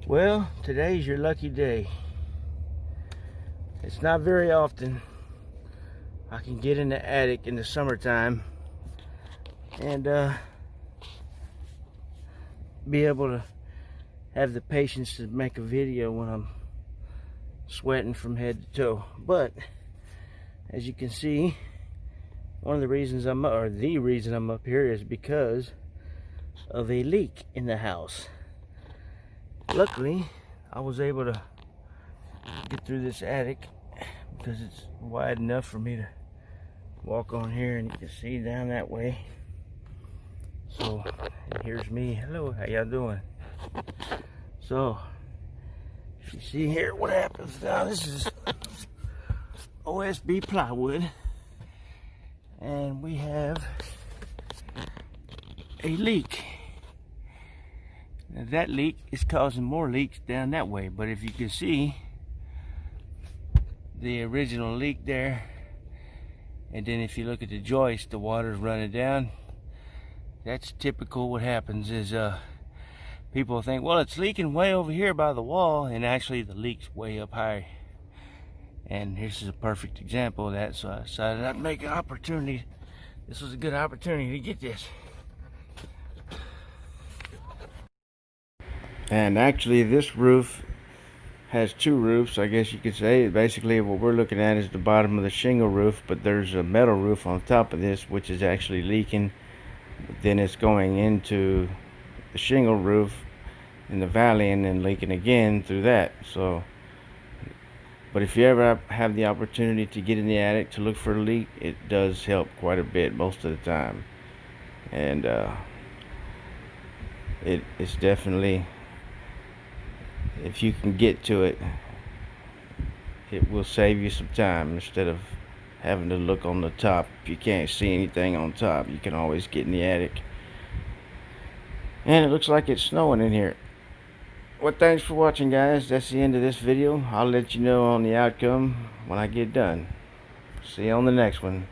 Well, today's your lucky day. It's not very often I can get in the attic in the summertime and be able to have the patience to make a video when I'm sweating from head to toe. But as you can see, one of the reasons the reason I'm up here is because of a leak in the house. Luckily, I was able to get through this attic because it's wide enough for me to walk on here, and you can see down that way. So, and here's me. Hello, how y'all doing? So, if you see here what happens now, this is OSB plywood, and we have a leak. Now that leak is causing more leaks down that way, but if you can see the original leak there, and then if you look at the joist, the water's running down. That's typical. What happens is people think, well, it's leaking way over here by the wall, and actually the leak's way up high. And this is a perfect example of that, so I decided I'd make an opportunity. This was a good opportunity to get this. And actually this roof has two roofs, I guess you could say. Basically what we're looking at is the bottom of the shingle roof, but there's a metal roof on top of this which is actually leaking. Then it's going into the shingle roof in the valley and then leaking again through that. So, but if you ever have the opportunity to get in the attic to look for a leak, it does help quite a bit most of the time. And it's definitely, if you can get to it, it will save you some time. Instead of having to look on the top, if you can't see anything on top, you can always get in the attic. And it looks like it's snowing in here. Well, thanks for watching, guys. That's the end of this video. I'll let you know on the outcome when I get done. See you on the next one.